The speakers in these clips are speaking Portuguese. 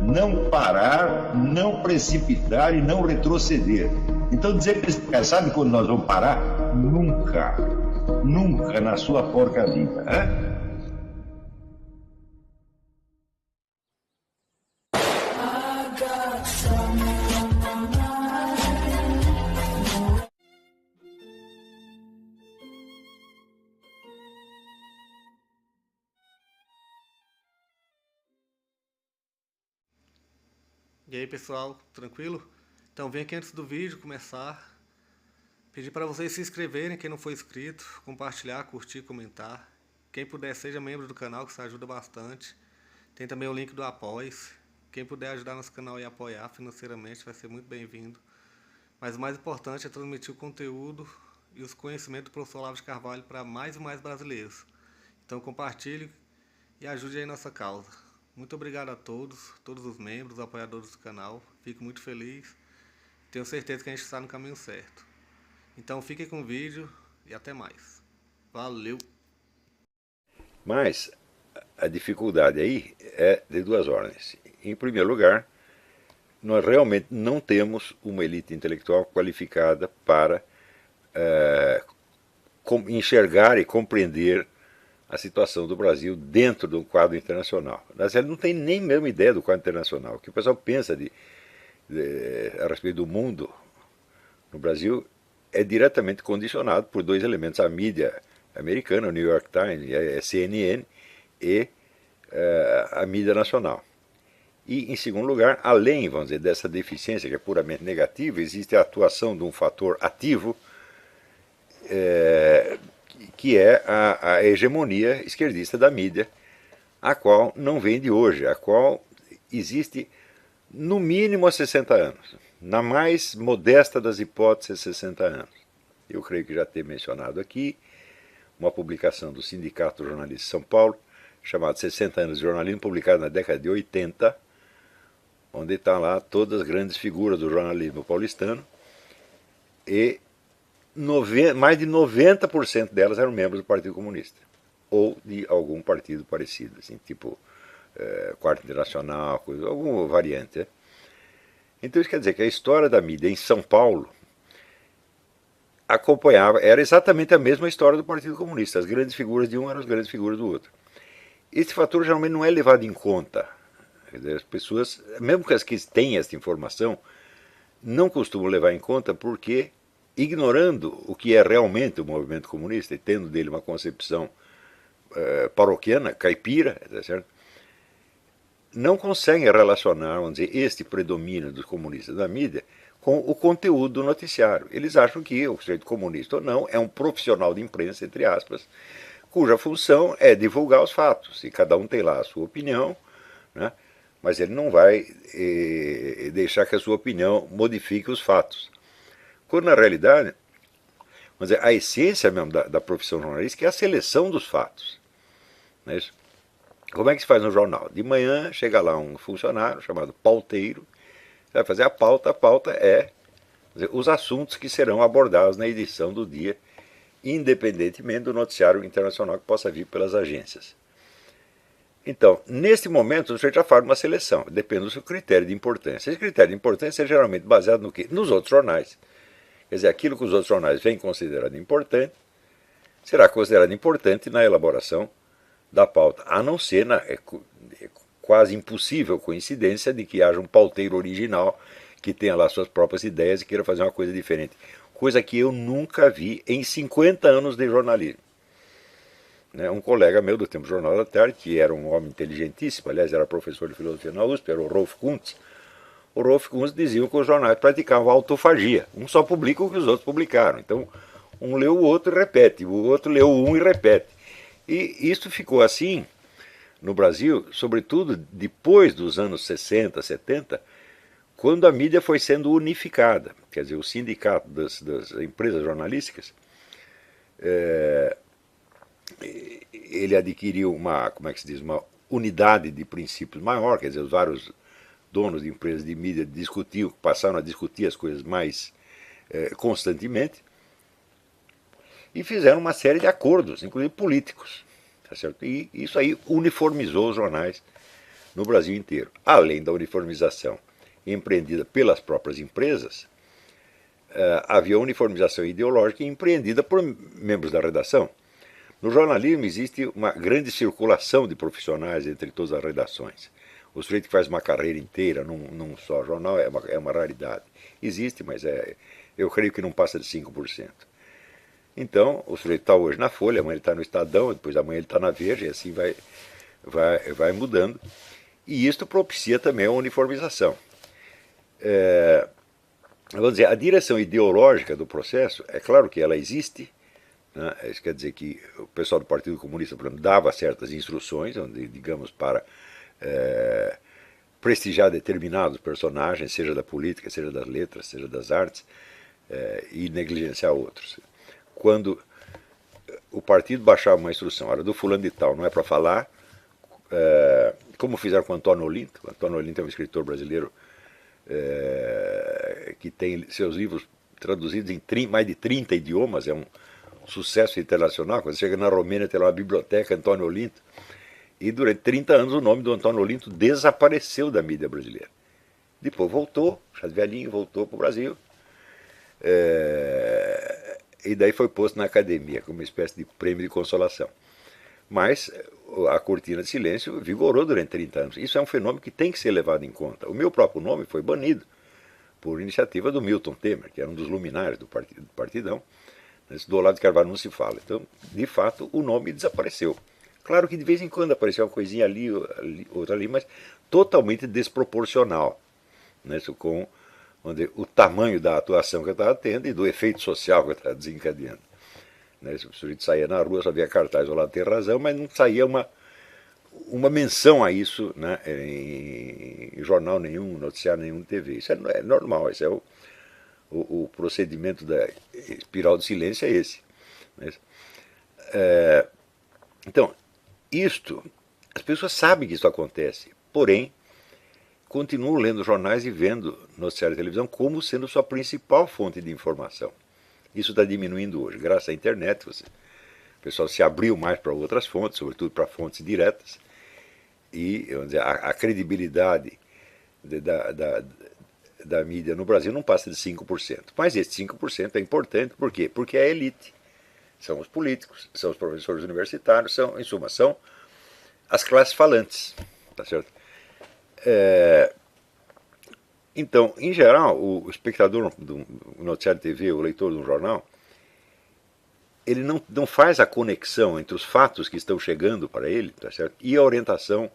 não parar, não precipitar e não retroceder. Então dizer para esse cara, sabe quando nós vamos parar? Nunca. Nunca na sua porca vida. Né? E aí pessoal, tranquilo? Então vem aqui antes do vídeo começar, pedir para vocês se inscreverem, quem não for inscrito, compartilhar, curtir, comentar. Quem puder seja membro do canal, que isso ajuda bastante. Tem também o link do Apoia-se. Quem puder ajudar nosso canal e apoiar financeiramente vai ser muito bem-vindo. Mas o mais importante é transmitir o conteúdo e os conhecimentos do professor Olavo de Carvalho para mais e mais brasileiros. Então compartilhe e ajude aí nossa causa. Muito obrigado a todos os membros, apoiadores do canal. Fico muito feliz. Tenho certeza que a gente está no caminho certo. Então fiquem com o vídeo e até mais. Valeu! Mas a dificuldade aí é de duas ordens. Em primeiro lugar, nós realmente não temos uma elite intelectual qualificada para enxergar e compreender a situação do Brasil dentro do quadro internacional. Mas ele não tem nem mesmo ideia do quadro internacional. O que o pessoal pensa a respeito do mundo no Brasil é diretamente condicionado por dois elementos: a mídia americana, o New York Times, a CNN, e a mídia nacional. E, em segundo lugar, além, vamos dizer, dessa deficiência que é puramente negativa, existe a atuação de um fator ativo, que é a hegemonia esquerdista da mídia, a qual não vem de hoje, a qual existe no mínimo há 60 anos, na mais modesta das hipóteses, 60 anos. Eu creio que já ter mencionado aqui uma publicação do Sindicato Jornalista de São Paulo, chamada 60 anos de jornalismo, publicada na década de 80, onde estão lá todas as grandes figuras do jornalismo paulistano, e mais de 90% delas eram membros do Partido Comunista, ou de algum partido parecido, assim, tipo Quarto Internacional, alguma variante. Né? Então isso quer dizer que a história da mídia em São Paulo era exatamente a mesma história do Partido Comunista. As grandes figuras de um eram as grandes figuras do outro. Esse fator geralmente não é levado em conta. Quer dizer, as pessoas, mesmo que as que têm essa informação, não costumam levar em conta porque, ignorando o que é realmente o movimento comunista e tendo dele uma concepção paroquiana, caipira, tá certo? Não conseguem relacionar, vamos dizer, este predomínio dos comunistas na mídia com o conteúdo do noticiário. Eles acham que o sujeito comunista ou não é um profissional de imprensa, entre aspas, cuja função é divulgar os fatos. E cada um tem lá a sua opinião, né? Mas ele não vai deixar que a sua opinião modifique os fatos. Quando, na realidade, vamos dizer, a essência mesmo da profissão jornalística é a seleção dos fatos. Não é isso? Como é que se faz no jornal? De manhã chega lá um funcionário chamado pauteiro, vai fazer a pauta é dizer, os assuntos que serão abordados na edição do dia, independentemente do noticiário internacional que possa vir pelas agências. Então, nesse momento, o sujeito já faz uma seleção, depende do seu critério de importância. Esse critério de importância é geralmente baseado no quê? Nos outros jornais. Quer dizer, aquilo que os outros jornais veem considerado importante, será considerado importante na elaboração da pauta, a não ser é quase impossível coincidência de que haja um pauteiro original que tenha lá suas próprias ideias e queira fazer uma coisa diferente. Coisa que eu nunca vi em 50 anos de jornalismo. Um colega meu do tempo do Jornal da Tarde, que era um homem inteligentíssimo, aliás, era professor de filosofia na USP, era o Rolf Kuntz. O Rolf Kuntz dizia que os jornais praticavam autofagia. Um só publica o que os outros publicaram. Então, um leu o outro e repete, o outro leu um e repete. E isso ficou assim no Brasil, sobretudo depois dos anos 60, 70, quando a mídia foi sendo unificada. Quer dizer, o sindicato das empresas jornalísticas, ele adquiriu uma unidade de princípios maior, quer dizer, os vários donos de empresas de mídia passaram a discutir as coisas mais constantemente, e fizeram uma série de acordos, inclusive políticos. Tá certo? E isso aí uniformizou os jornais no Brasil inteiro. Além da uniformização empreendida pelas próprias empresas, havia uniformização ideológica empreendida por membros da redação. No jornalismo existe uma grande circulação de profissionais entre todas as redações. O sujeito que faz uma carreira inteira num só jornal é uma raridade. Existe, mas eu creio que não passa de 5%. Então, o sujeito está hoje na Folha, amanhã ele está no Estadão, depois amanhã ele está na Veja, e assim vai mudando. E isto propicia também a uniformização. Vamos dizer, a direção ideológica do processo, é claro que ela existe, né? Isso quer dizer que o pessoal do Partido Comunista, por exemplo, dava certas instruções, digamos, para prestigiar determinados personagens, seja da política, seja das letras, seja das artes, e negligenciar outros. Quando o partido baixava uma instrução, era do fulano de tal, não é para falar, como fizeram com Antônio Olinto. Antônio Olinto é um escritor brasileiro que tem seus livros traduzidos em mais de 30 idiomas, é um sucesso internacional. Quando chega na Romênia tem lá uma biblioteca Antônio Olinto, e durante 30 anos o nome do Antônio Olinto desapareceu da mídia brasileira. Depois voltou, já velhinho, voltou para o Brasil, e daí foi posto na academia como uma espécie de prêmio de consolação. Mas a cortina de silêncio vigorou durante 30 anos. Isso é um fenômeno que tem que ser levado em conta. O meu próprio nome foi banido por iniciativa do Milton Temer, que era um dos luminares do Partidão. Do Olavo de Carvalho não se fala. Então, de fato, o nome desapareceu. Claro que de vez em quando apareceu uma coisinha ali, outra ali, mas totalmente desproporcional, né, com o tamanho da atuação que eu estava tendo e do efeito social que eu estava desencadeando. Né, se o sujeito saía na rua, só via cartaz, o Olavo tem razão, mas não saía uma menção a isso, né, em jornal nenhum, noticiário nenhum, TV. Isso é normal, esse é o procedimento da espiral de silêncio é esse. Né? Então, as pessoas sabem que isso acontece, porém, continuam lendo jornais e vendo noticiário e televisão como sendo sua principal fonte de informação. Isso está diminuindo hoje, graças à internet. O pessoal se abriu mais para outras fontes, sobretudo para fontes diretas, e vamos dizer, a credibilidade da mídia no Brasil não passa de 5%. Mas esse 5% é importante, por quê? Porque é a elite. São os políticos, são os professores universitários, em suma, são as classes falantes. Tá certo? Então, em geral, o espectador do noticiário de TV, o leitor de um jornal, ele não faz a conexão entre os fatos que estão chegando para ele, tá certo? E a orientação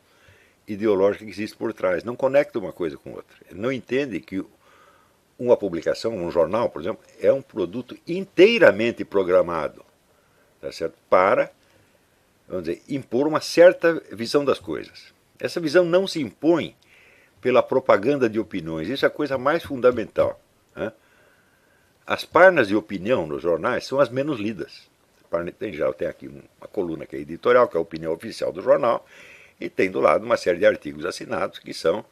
ideológica que existe por trás. Não conecta uma coisa com outra. Ele não entende que uma publicação, um jornal, por exemplo, é um produto inteiramente programado, tá certo? Para, vamos dizer, impor uma certa visão das coisas. Essa visão não se impõe pela propaganda de opiniões. Isso é a coisa mais fundamental. Né? As páginas de opinião nos jornais são as menos lidas. Em geral, tem aqui uma coluna que é editorial, que é a opinião oficial do jornal, e tem do lado uma série de artigos assinados, que são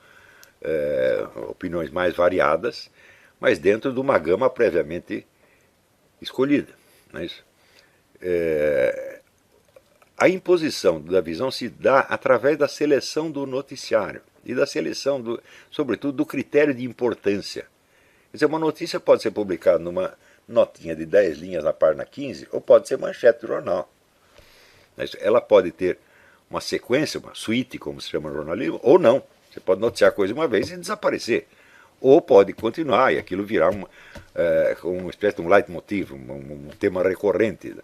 opiniões mais variadas, mas dentro de uma gama previamente escolhida. Não é isso? A imposição da visão se dá através da seleção do noticiário e da seleção, sobretudo, do critério de importância. Quer dizer, uma notícia pode ser publicada numa notinha de 10 linhas na página 15, ou pode ser manchete do jornal. Ela pode ter uma sequência, uma suíte, como se chama no jornalismo, ou não. Você pode noticiar a coisa uma vez e desaparecer. Ou pode continuar e aquilo virar uma espécie de um leitmotiv, um tema recorrente.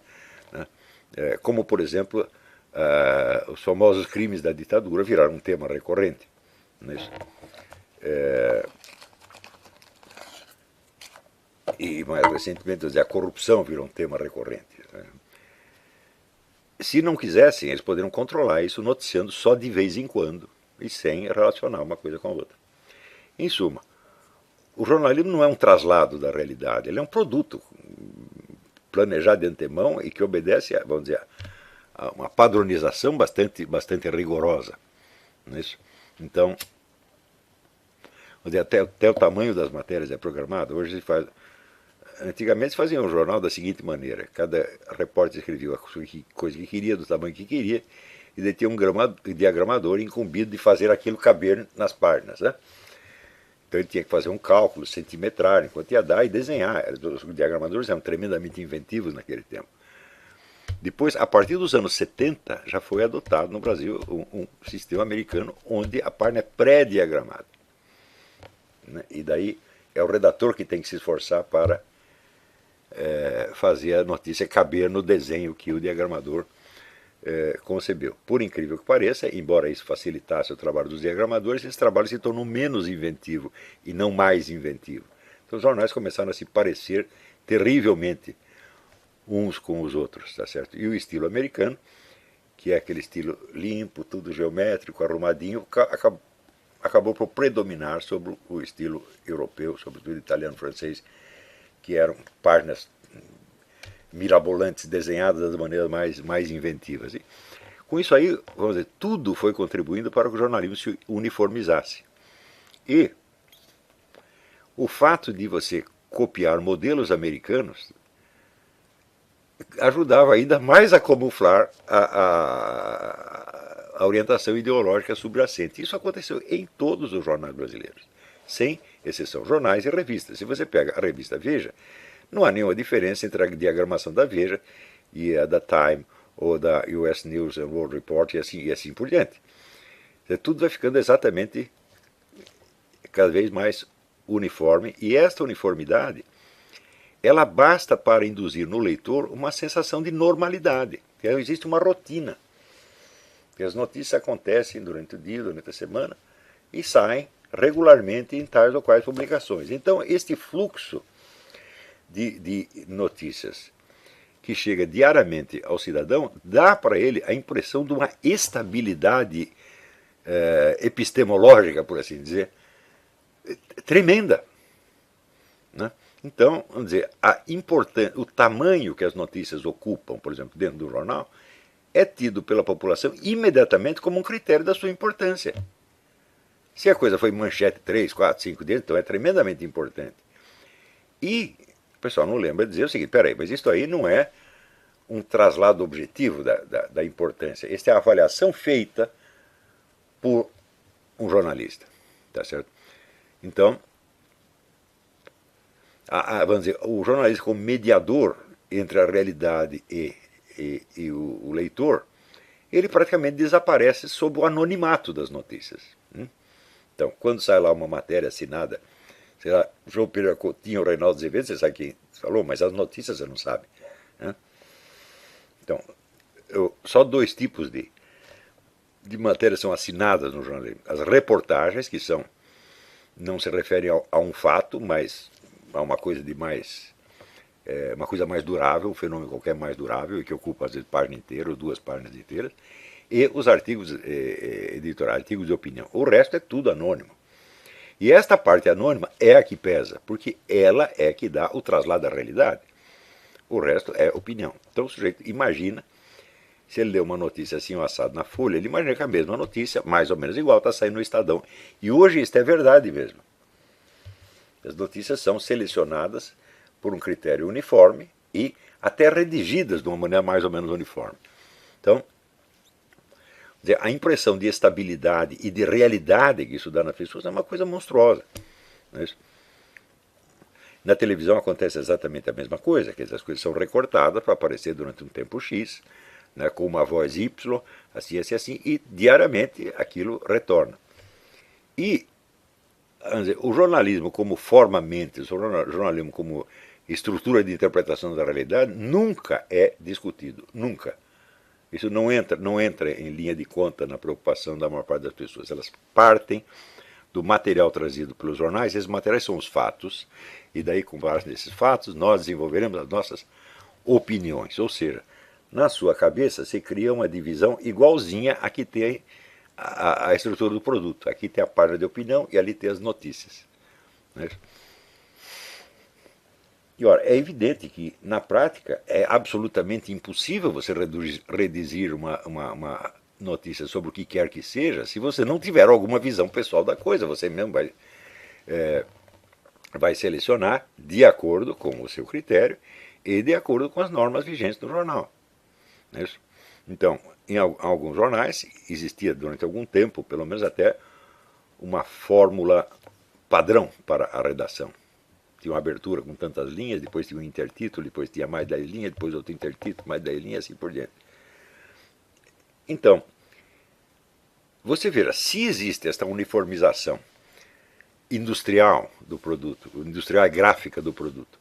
Né? Como, por exemplo, os famosos crimes da ditadura viraram um tema recorrente. Não é isso? E mais recentemente, a corrupção virou um tema recorrente. Né? Se não quisessem, eles poderiam controlar isso noticiando só de vez em quando e sem relacionar uma coisa com a outra. Em suma, o jornalismo não é um traslado da realidade, ele é um produto planejado de antemão e que obedece, vamos dizer, a uma padronização bastante rigorosa. Não é isso? Então, até o tamanho das matérias é programado. Hoje se faz. Antigamente se fazia um jornal da seguinte maneira: cada repórter escrevia a coisa que queria, do tamanho que queria, e daí tinha um diagramador incumbido de fazer aquilo caber nas páginas, né? Então ele tinha que fazer um cálculo centimetrário, enquanto ia dar e desenhar. Os diagramadores eram tremendamente inventivos naquele tempo. Depois, a partir dos anos 70, já foi adotado no Brasil um sistema americano onde a página é pré-diagramada, né? E daí é o redator que tem que se esforçar para fazer a notícia caber no desenho que o diagramador concebeu. Por incrível que pareça, embora isso facilitasse o trabalho dos diagramadores, esse trabalho se tornou menos inventivo e não mais inventivo. Então os jornais começaram a se parecer terrivelmente uns com os outros, tá certo? E o estilo americano, que é aquele estilo limpo, tudo geométrico, arrumadinho, acabou por predominar sobre o estilo europeu, sobretudo italiano, francês, que eram páginas mirabolantes, desenhadas das maneiras mais inventivas. E, com isso aí, vamos dizer, tudo foi contribuindo para que o jornalismo se uniformizasse. E o fato de você copiar modelos americanos ajudava ainda mais a camuflar a orientação ideológica subyacente. Isso aconteceu em todos os jornais brasileiros, sem exceção, jornais e revistas. Se você pega a revista Veja, não há nenhuma diferença entre a diagramação da Veja e a da Time ou da US News and World Report e assim por diante. Tudo vai ficando exatamente cada vez mais uniforme, e esta uniformidade ela basta para induzir no leitor uma sensação de normalidade. Existe uma rotina. As notícias acontecem durante o dia, durante a semana, e saem regularmente em tais ou quais publicações. Então, este fluxo de notícias que chega diariamente ao cidadão dá para ele a impressão de uma estabilidade epistemológica, por assim dizer, tremenda, né? Então, vamos dizer, o tamanho que as notícias ocupam, por exemplo, dentro do jornal, é tido pela população imediatamente como um critério da sua importância. Se a coisa foi manchete 3, 4, 5 dias, então é tremendamente importante. E o pessoal não lembra de dizer o seguinte: peraí, mas isso aí não é um traslado objetivo da importância. Esta é a avaliação feita por um jornalista, tá certo? Então, vamos dizer, o jornalista como mediador entre a realidade e o leitor, ele praticamente desaparece sob o anonimato das notícias. Então, quando sai lá uma matéria assinada, sei lá, João Pereira Coutinho ou Reinaldo Azevedo, você sabe quem falou, mas as notícias você não sabe, né? Então, só dois tipos de matérias são assinadas no jornalismo. As reportagens, que não se referem a um fato, mas a uma coisa uma coisa mais durável, um fenômeno qualquer mais durável, e que ocupa às vezes página inteira ou 2 páginas inteiras, e os artigos editoriais, artigos de opinião. O resto é tudo anônimo. E esta parte anônima é a que pesa, porque ela é que dá o traslado da realidade. O resto é opinião. Então o sujeito imagina, se ele lê uma notícia assim, um assado na Folha, ele imagina que a mesma notícia, mais ou menos igual, está saindo no Estadão. E hoje isso é verdade mesmo. As notícias são selecionadas por um critério uniforme e até redigidas de uma maneira mais ou menos uniforme. Então, a impressão de estabilidade e de realidade que isso dá nas pessoas é uma coisa monstruosa. Não é isso? Na televisão acontece exatamente a mesma coisa, quer dizer, as coisas são recortadas para aparecer durante um tempo X, né, com uma voz Y, assim, e diariamente aquilo retorna. E vamos dizer, o jornalismo como forma-mente, o jornalismo como estrutura de interpretação da realidade, nunca é discutido, nunca. Isso não entra em linha de conta na preocupação da maior parte das pessoas. Elas partem do material trazido pelos jornais, esses materiais são os fatos, e daí, com base nesses fatos, nós desenvolveremos as nossas opiniões. Ou seja, na sua cabeça se cria uma divisão igualzinha a que tem a estrutura do produto. Aqui tem a página de opinião e ali tem as notícias. Né? E ora, é evidente que, na prática, é absolutamente impossível você redigir uma notícia sobre o que quer que seja se você não tiver alguma visão pessoal da coisa. Você mesmo vai selecionar de acordo com o seu critério e de acordo com as normas vigentes do jornal. Não é isso? Então, em alguns jornais existia durante algum tempo, pelo menos até, uma fórmula padrão para a redação. Tinha uma abertura com tantas linhas, depois tinha um intertítulo, depois tinha mais 10 linhas, depois outro intertítulo, mais 10 linhas, assim por diante. Então, você verá, se existe esta uniformização industrial do produto, industrial e gráfica do produto,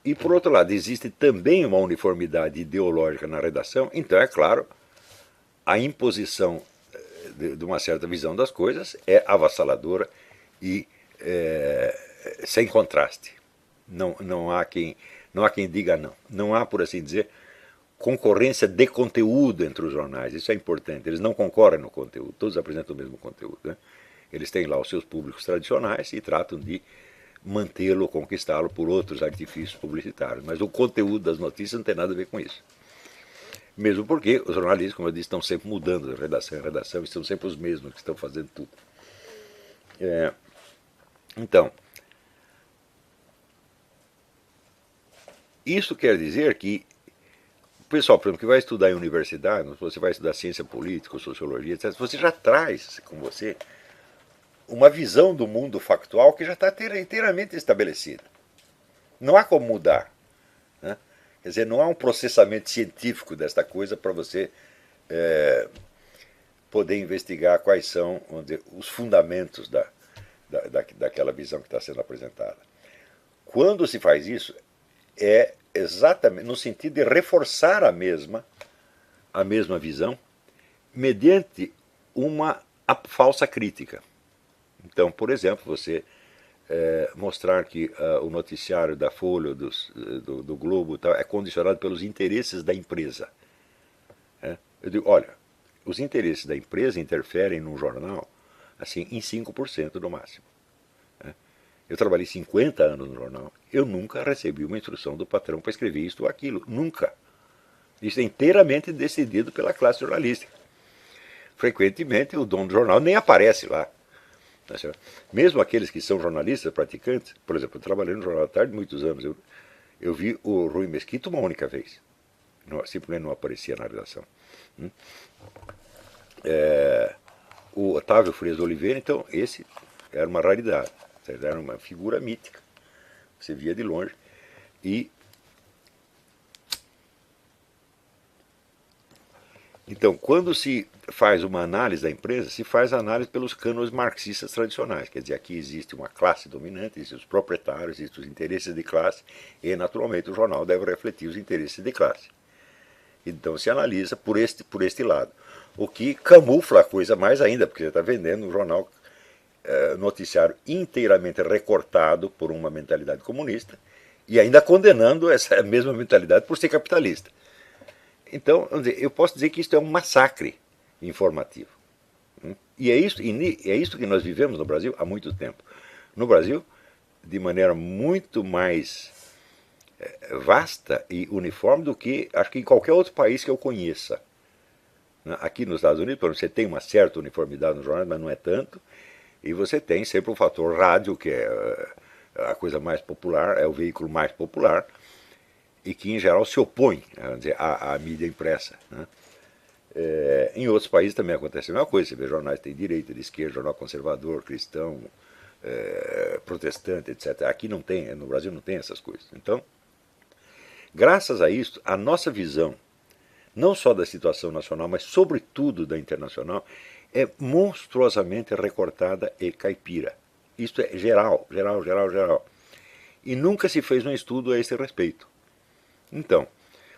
e por outro lado existe também uma uniformidade ideológica na redação, então é claro, a imposição de uma certa visão das coisas é avassaladora e sem contraste. Não há quem diga não. Não há, por assim dizer, concorrência de conteúdo entre os jornais. Isso é importante. Eles não concorrem no conteúdo. Todos apresentam o mesmo conteúdo. Né? Eles têm lá os seus públicos tradicionais e tratam de mantê-lo, conquistá-lo por outros artifícios publicitários. Mas o conteúdo das notícias não tem nada a ver com isso. Mesmo porque os jornalistas, como eu disse, estão sempre mudando de redação em redação, e são sempre os mesmos que estão fazendo tudo. Então, isso quer dizer que o pessoal, por exemplo, que vai estudar em universidade, você vai estudar ciência política, sociologia, etc., você já traz com você uma visão do mundo factual que já está inteiramente estabelecida. Não há como mudar. Né? Quer dizer, não há um processamento científico desta coisa para você poder investigar quais são os fundamentos daquela visão que está sendo apresentada. Quando se faz isso, é exatamente no sentido de reforçar a mesma visão, mediante uma falsa crítica. Então, por exemplo, você mostrar que o noticiário da Folha, do Globo, é condicionado pelos interesses da empresa. Eu digo, olha, os interesses da empresa interferem num jornal assim, em 5% no máximo. Eu trabalhei 50 anos no jornal, eu nunca recebi uma instrução do patrão para escrever isto ou aquilo, nunca. Isso é inteiramente decidido pela classe jornalística. Frequentemente o dono do jornal nem aparece lá. Mesmo aqueles que são jornalistas praticantes, por exemplo, eu trabalhei no Jornal da Tarde muitos anos, eu vi o Rui Mesquita uma única vez, simplesmente não aparecia na redação. O Otávio Frias Oliveira, então, esse era uma raridade, era uma figura mítica, você via de longe, e então, quando se faz uma análise da empresa, se faz análise pelos cânones marxistas tradicionais. Quer dizer, aqui existe uma classe dominante, existem os proprietários, existem os interesses de classe, e, naturalmente, o jornal deve refletir os interesses de classe. Então, se analisa por este lado. O que camufla a coisa mais ainda, porque você está vendendo um jornal noticiário inteiramente recortado por uma mentalidade comunista, e ainda condenando essa mesma mentalidade por ser capitalista. Então, eu posso dizer que isto é um massacre informativo. E é isso que nós vivemos no Brasil há muito tempo. No Brasil, de maneira muito mais vasta e uniforme do que, acho que em qualquer outro país que eu conheça. Aqui nos Estados Unidos, você tem uma certa uniformidade nos jornais, mas não é tanto. E você tem sempre o fator rádio, que é a coisa mais popular, é o veículo mais popular, e que, em geral, se opõe à mídia impressa. Né? Em outros países também acontece a mesma coisa. Você vê jornais de direita, de esquerda, jornal conservador, cristão, protestante, etc. Aqui não tem, no Brasil não tem essas coisas. Então, graças a isso, a nossa visão, não só da situação nacional, mas sobretudo da internacional, é monstruosamente recortada e caipira. Isto é geral, geral, geral, geral. E nunca se fez um estudo a esse respeito. Então,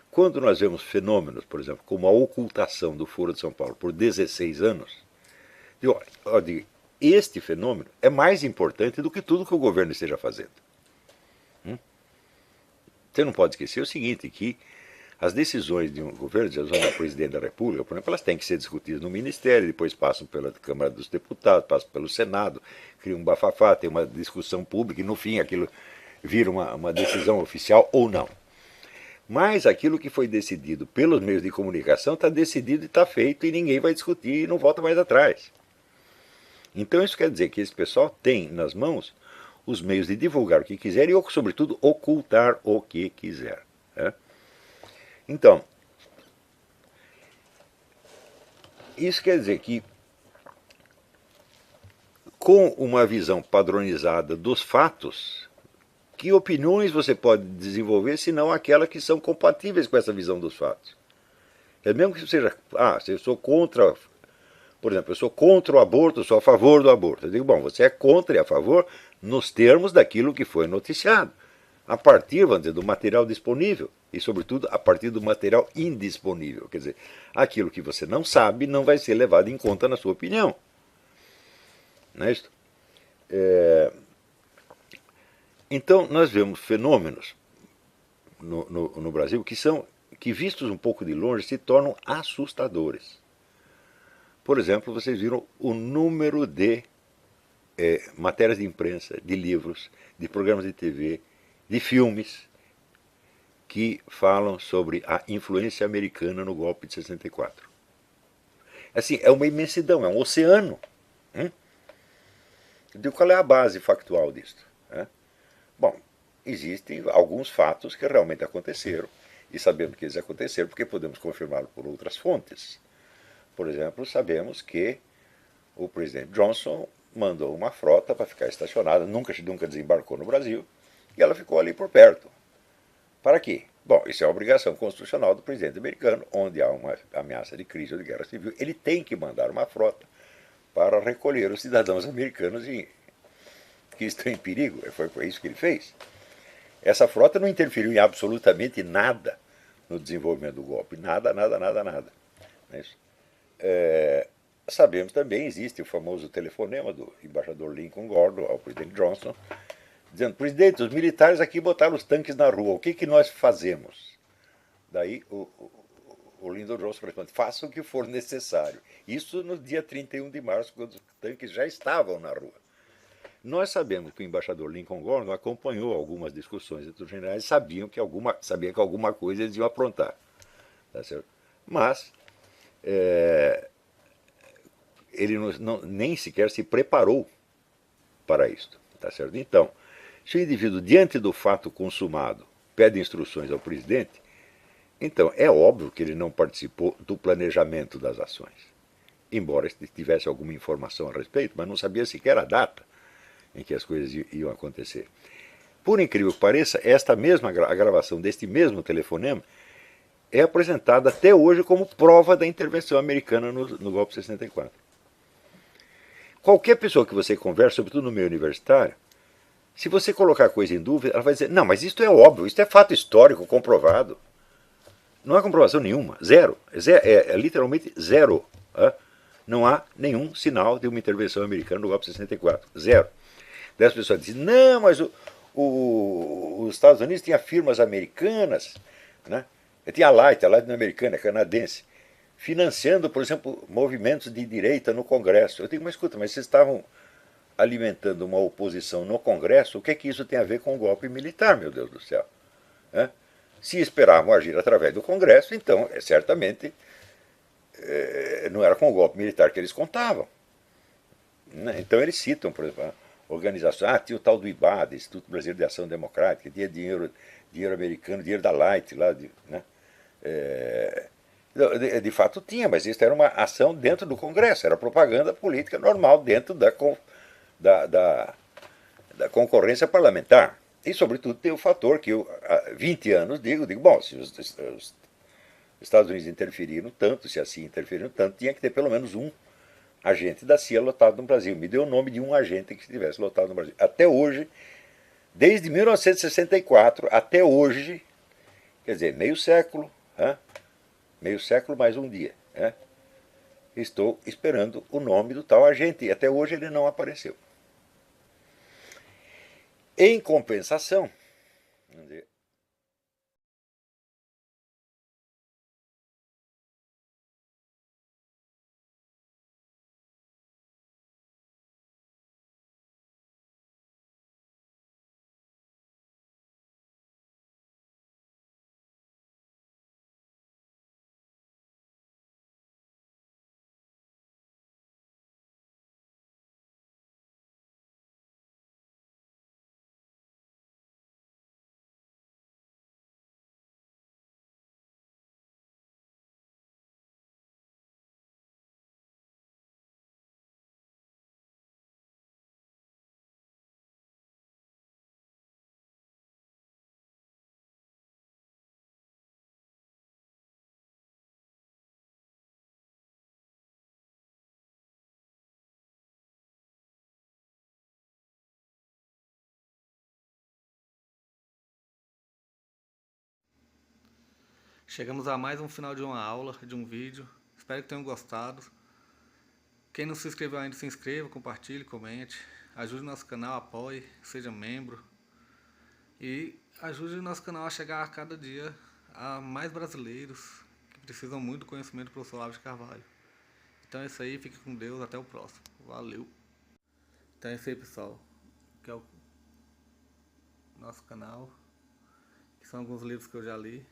quando nós vemos fenômenos, por exemplo, como a ocultação do Foro de São Paulo por 16 anos, este fenômeno é mais importante do que tudo que o governo esteja fazendo. Você não pode esquecer o seguinte, que as decisões de um governo, as decisões do presidente da República, por exemplo, elas têm que ser discutidas no Ministério, depois passam pela Câmara dos Deputados, passam pelo Senado, cria um bafafá, tem uma discussão pública e no fim aquilo vira uma decisão oficial ou não. Mas aquilo que foi decidido pelos meios de comunicação está decidido e está feito e ninguém vai discutir e não volta mais atrás. Então isso quer dizer que esse pessoal tem nas mãos os meios de divulgar o que quiser e, sobretudo, ocultar o que quiser. Então, isso quer dizer que, com uma visão padronizada dos fatos, que opiniões você pode desenvolver, se não aquelas que são compatíveis com essa visão dos fatos? É mesmo que seja, se eu sou contra, por exemplo, eu sou contra o aborto, eu sou a favor do aborto. Eu digo, bom, você é contra e a favor nos termos daquilo que foi noticiado, a partir, vamos dizer, do material disponível e, sobretudo, a partir do material indisponível. Quer dizer, aquilo que você não sabe não vai ser levado em conta na sua opinião. Não é isso? Então, nós vemos fenômenos no Brasil que, vistos um pouco de longe, se tornam assustadores. Por exemplo, vocês viram o número de matérias de imprensa, de livros, de programas de TV, de filmes que falam sobre a influência americana no golpe de 64. Assim, é uma imensidão, é um oceano. Qual é a base factual disso? Bom, existem alguns fatos que realmente aconteceram, e sabemos que eles aconteceram porque podemos confirmá-lo por outras fontes. Por exemplo, sabemos que o presidente Johnson mandou uma frota para ficar estacionada, nunca desembarcou no Brasil, e ela ficou ali por perto. Para quê? Bom, isso é uma obrigação constitucional do presidente americano, onde há uma ameaça de crise ou de guerra civil, ele tem que mandar uma frota para recolher os cidadãos americanos que estão em perigo. Foi isso que ele fez. Essa frota não interferiu em absolutamente nada no desenvolvimento do golpe. Nada. Não é isso? Sabemos também, existe o famoso telefonema do embaixador Lincoln Gordon ao presidente Johnson, dizendo, presidente, os militares aqui botaram os tanques na rua, o que nós fazemos? Daí o Lyndon Johnson responde, faça o que for necessário. Isso no dia 31 de março, quando os tanques já estavam na rua. Nós sabemos que o embaixador Lincoln Gordon acompanhou algumas discussões entre os generais e sabia que alguma coisa eles iam aprontar. Tá certo? Mas ele nem sequer se preparou para isso. Tá certo? Então, se o indivíduo, diante do fato consumado, pede instruções ao presidente, então é óbvio que ele não participou do planejamento das ações. Embora tivesse alguma informação a respeito, mas não sabia sequer a data em que as coisas iam acontecer. Por incrível que pareça, a gravação deste mesmo telefonema é apresentada até hoje como prova da intervenção americana no golpe de 64. Qualquer pessoa que você converse, sobretudo no meio universitário, se você colocar coisa em dúvida, ela vai dizer, não, mas isto é óbvio, isto é fato histórico comprovado. Não há comprovação nenhuma, zero. É literalmente zero. Não há nenhum sinal de uma intervenção americana no golpe de 64, zero. Daí as pessoas dizem, não, mas os Estados Unidos tinha firmas americanas, né? Tinha a Light americana, canadense, financiando, por exemplo, movimentos de direita no Congresso. Eu digo, mas escuta, mas vocês estavam alimentando uma oposição no Congresso, o que é que isso tem a ver com o golpe militar, meu Deus do céu? Se esperavam agir através do Congresso, então, certamente, não era com o golpe militar que eles contavam. Então eles citam, por exemplo, organizações, tinha o tal do IBAD, Instituto Brasileiro de Ação Democrática, tinha dinheiro americano, dinheiro da Light, lá, né? De fato tinha, mas isso era uma ação dentro do Congresso, era propaganda política normal dentro da concorrência parlamentar. E, sobretudo, tem o fator que eu, há 20 anos, digo, bom, se os Estados Unidos interferiram tanto, se assim interferiram tanto, tinha que ter pelo menos um agente da CIA lotado no Brasil. Me deu o nome de um agente que estivesse lotado no Brasil. Até hoje, desde 1964 até hoje, quer dizer, meio século mais um dia, estou esperando o nome do tal agente, e até hoje ele não apareceu. Em compensação, Chegamos a mais um final de uma aula, de um vídeo. Espero que tenham gostado. Quem não se inscreveu ainda, se inscreva, compartilhe, comente. Ajude o nosso canal, apoie, seja membro. E ajude o nosso canal a chegar a cada dia a mais brasileiros que precisam muito do conhecimento do professor Olavo de Carvalho. Então é isso aí, fique com Deus, até o próximo. Valeu! Então é isso aí, pessoal. Que é o nosso canal. Que são alguns livros que eu já li.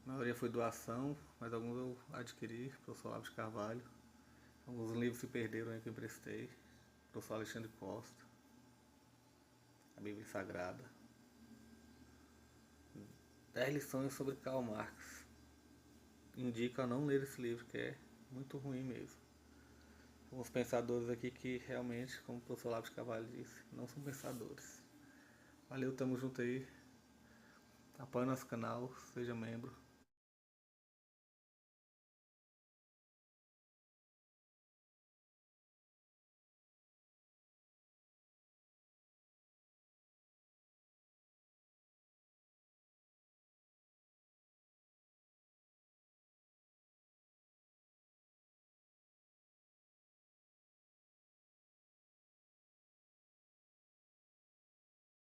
A maioria foi doação, mas alguns eu adquiri, professor Olavo de Carvalho. Alguns livros se perderam aí que eu emprestei. Professor Alexandre Costa. A Bíblia Sagrada. 10 lições sobre Karl Marx. Indico a não ler esse livro, que é muito ruim mesmo. Alguns pensadores aqui que realmente, como o professor Olavo de Carvalho disse, não são pensadores. Valeu, tamo junto aí. Apoie nosso canal, seja membro.